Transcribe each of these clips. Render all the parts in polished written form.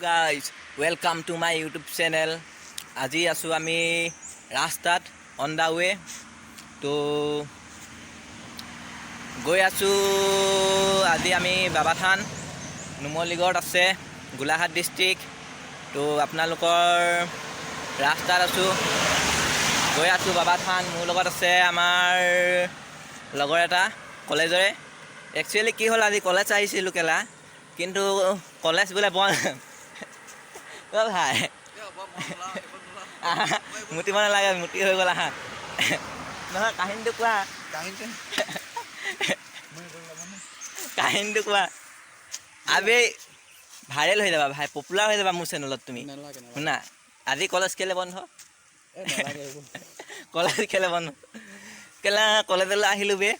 Guys welcome to my YouTube channel. আজি আছোঁ আমি ৰাস্তাত অন দ্য ৱে। তো গৈ আছোঁ আজি আমি বাবাথান নুমলীগড়ত আছে, গোলাঘাট ডিষ্ট্ৰিক্ট। তো আপোনালোকৰ ৰাস্তাত আছোঁ, গৈ আছোঁ বাবাথান। মোৰ লগত আছে আমাৰ লগৰ এটা কলেজৰে। একচুৱেলি কি হ'ল, আজি কলেজ আহিছিলোঁ কেলা, কিন্তু কলেজ বোলে বন্ধ। ভাই মুতিব নালাগে, মুতি হৈ গ'ল। আহা নহয়, কাহিনীটো কোৱা। কাহিনীটো কোৱা। আবে ভাইৰেল হৈ যাবা ভাই, পপুলাৰ হৈ যাবা মোৰ চেনেলত তুমি। শুনা, আজি কলেজ কেলে বন্ধ? কলেজ কেলে বন্ধ? কেলা কলেজলৈ আহিলোঁ বে,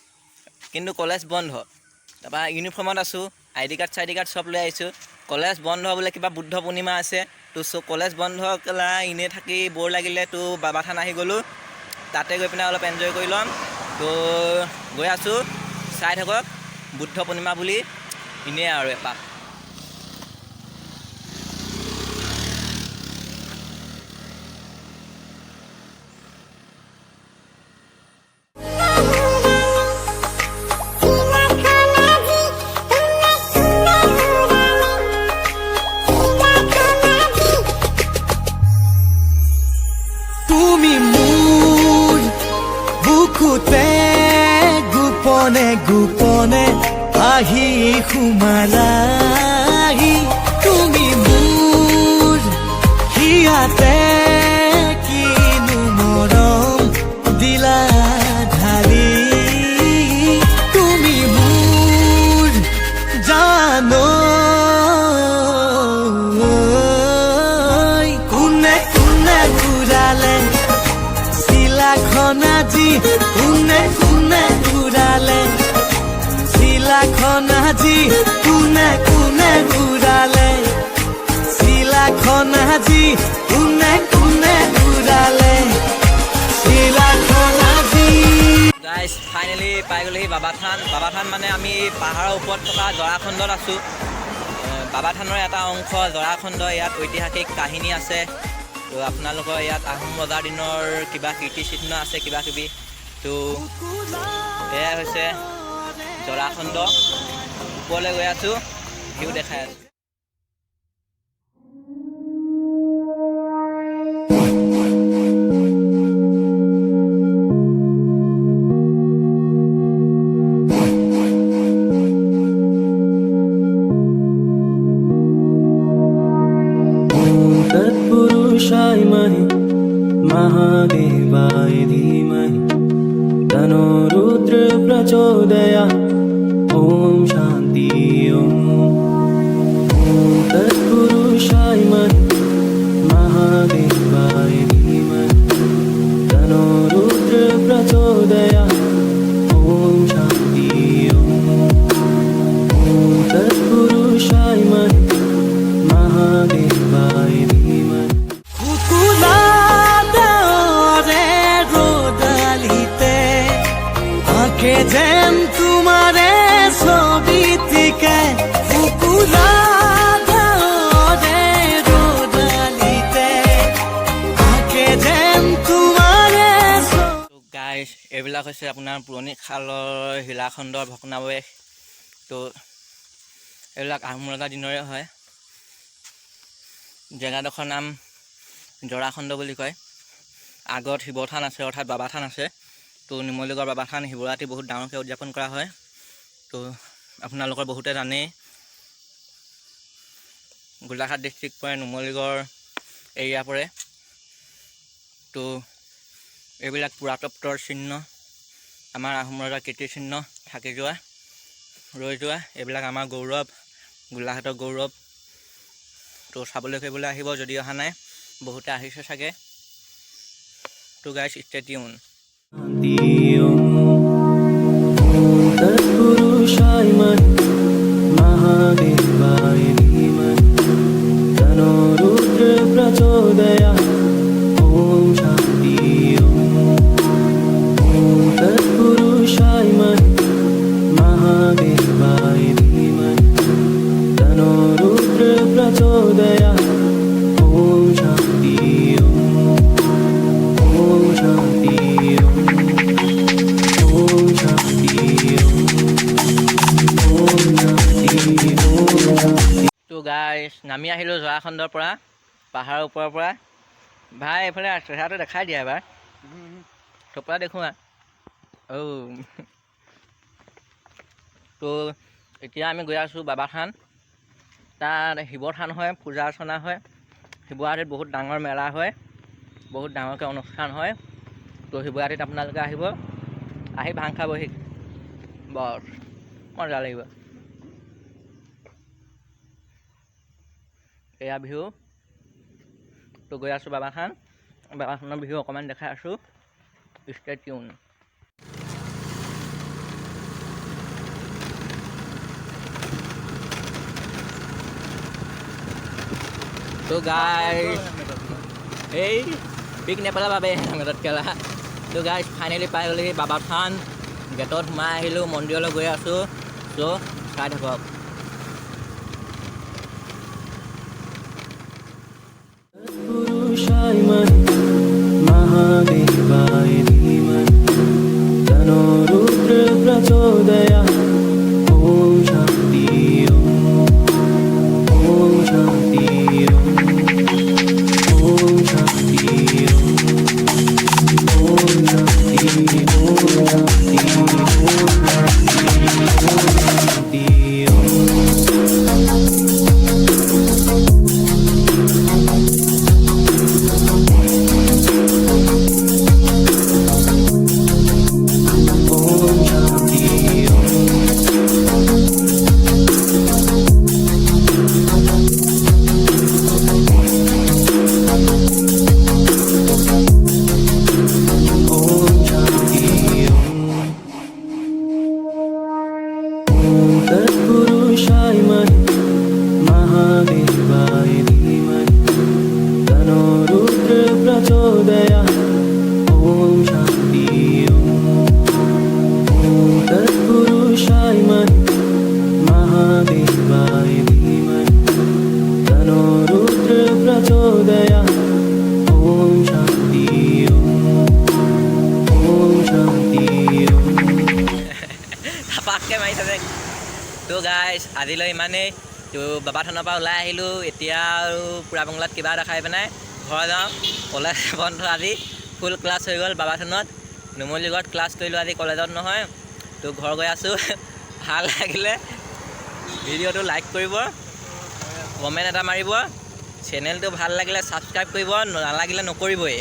কিন্তু কলেজ বন্ধ। তাৰপৰা ইউনিফৰ্মত আছোঁ, ID কাৰ্ড চব লৈ আহিছোঁ। কলেজ বন্ধ বোলে, কিবা বুদ্ধ পূৰ্ণিমা আছে। তো কলেজ বন্ধ কেলা এনেই থাকি বৰ লাগিলে, তো বাবাথান আহি গ'লোঁ। তাতে গৈ পিনে অলপ এনজয় কৰি ল'ম। তো গৈ আছোঁ, চাই থাকক। বুদ্ধ পূৰ্ণিমা বুলি এনেই আৰু এপাক। তুমি মোৰ বুকুতে গোপনে গোপনে আহি সোমালাহি। তুমি মোৰ হিয়াতে কিনো মৰম দিলা ঢালি। তুমি মোৰ জানো কোনে কোনে ঘূৰালে চিলাখন আজি, কোনে কোনে ঘূৰালে চিলাখন আজি, কোনে কোনে ঘূৰালে চিলাখন আজি, কোনে কোনে ঘূৰালে চিলাখন আজি। গাইজ ফাইনেলি পাই গ'লোহি বাবাথান। বাবাথান মানে আমি পাহাৰৰ ওপৰত থকা জৰাখণ্ডত আছোঁ। বাবাথানৰ এটা অংশ জৰাখণ্ড, ইয়াত ঐতিহাসিক কাহিনী আছে। তো আপোনালোকৰ ইয়াত আহোম ৰজাৰ দিনৰ কিবা কীৰ্তিচিহ্ন আছে, কিবা কিবি। তো এয়াই হৈছে জৰাখণ্ড। ওপৰলৈ গৈ আছোঁ, ভিউ দেখাই আছোঁ। तत्पुरुषाय महि महादेवाय धीमहि तन्नो रुद्र प्रचोदयात्। ॐ शान्ति ॐ तत्पुरुषाय महि महादेवाय धीमहि तन्नो रुद्र प्रचोदयात्। ॐ शान्ति ॐ तत्पुरुषाय महि महादेवाय धीमहि। আঁকে যেন তোমারে ছবি থেকে ফুকুলা রোদালিতে আঁকে যেন তোমারে। গাইজ এইবিলাক হৈছে আপোনাৰ পুৰণি কালৰ শিলাখণ্ডৰ ভগ্নাৱশেষ। তো এইবিলাক আহোম ৰজাৰ দিনৰে হয়। জেগাডোখৰ নাম জৰাখণ্ড বুলি কয়। আগত শিৱথান আছে, অৰ্থাৎ বাবাথান আছে। তো নুমলীগড় বাবাথান শিৱৰাত্ৰি বহুত ডাঙৰকৈ উদযাপন কৰা হয়। তো আপোনালোকৰ বহুতে জানেই, গোলাঘাট ডিষ্ট্ৰিক্ট পৰে, নুমলীগড় এৰিয়া পৰে। তো এইবিলাক পুৰাতত্বৰ চিহ্ন, আমাৰ আহোম ৰজাৰ কীৰ্তিচিহ্ন থাকি যোৱা, ৰৈ যোৱা, এইবিলাক আমাৰ গৌৰৱ, গোলাঘাটৰ গৌৰৱ। তো চাবলৈ কৰিবলৈ আহিব, যদি অহা নাই, বহুতে আহিছে চাগে। তো গাইজ ষ্টে টিউন। तत्पुरुषाय महि महादेवाय धीमहि तन्नो रुद्र प्रचोदयात्। ॐ शान्ति ॐ तत्पुरुषाय महि महादेवाय धीमहि तन्नो रुद्र प्रचोदयात्। নামি আহিলোঁ জৰাখণ্ডৰ পৰা, পাহাৰৰ ওপৰৰ পৰা। ভাই এইফালে চেহেৰাটো দেখাই দিয়া এবাৰ, থপৰা দেখুওৱা। তো এতিয়া আমি গৈ আছোঁ বাবা থান। তাত শিৱ থান হয়, পূজা অৰ্চনা হয়। শিৱৰাত্ৰিত বহুত ডাঙৰ মেলা হয়, বহুত ডাঙৰকৈ অনুষ্ঠান হয়। তো শিৱৰাত্ৰিত আপোনালোকে আহিব, আহি ভাং খাবহি, বৰ মজা লাগিব। এয়া বিহু। তো গৈ আছোঁ বাবা থান, বাবা থানৰ বিহু অকণমান দেখাই আছোঁ। Stay tune. তো গাইজ এই পিক নেপালা বাবে হেলমেটত খেলা। তো গাইজ ফাইনেলি পাই গ'লেহি বাবা থান। গেটত সোমাই আহিলোঁ, মন্দিৰলৈ গৈ আছোঁ। চ' চাই থাকক। पुरुषाय महि महादेवाय धीमहि तन्नो रुद्र प्रचोदयात् ॐ शान्ति ॐ शान्ति ॐ शान्ति ॐ शान्ति तत्पुरुषाय महि महादेवाय धीमहि तन्नो रुद्र प्रचोदयात् ॐ शान्ति ॐ तत्पुरुषाय महि महादेवाय धीमहि तन्नो रुद्र प्रचोदयात् ॐ शान्ति ॐ शान्ति পাককৈ মাৰিছে যে। তো গাইজ আজিলৈ ইমানেই। তো বাবা থানৰ পৰা ওলাই আহিলোঁ। এতিয়া আৰু পুৰা বংলাত কিবা এটা খাই পেলাই ঘৰ যাওঁ। কলেজ বন্ধ আজি, ফুল ক্লাছ হৈ গ'ল বাবা থানত। নুমলীগড়ত ক্লাছ কৰিলোঁ আজি, কলেজত নহয়। তো ঘৰ গৈ আছোঁ। ভাল লাগিলে ভিডিঅ'টো লাইক কৰিব, কমেণ্ট এটা মাৰিব। চেনেলটো ভাল লাগিলে ছাবস্ক্ৰাইব কৰিব, নালাগিলে নকৰিবই।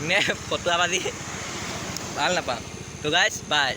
নে ফটোৱাবাজি ভাল নাপাওঁ। তো গাইজ বাই।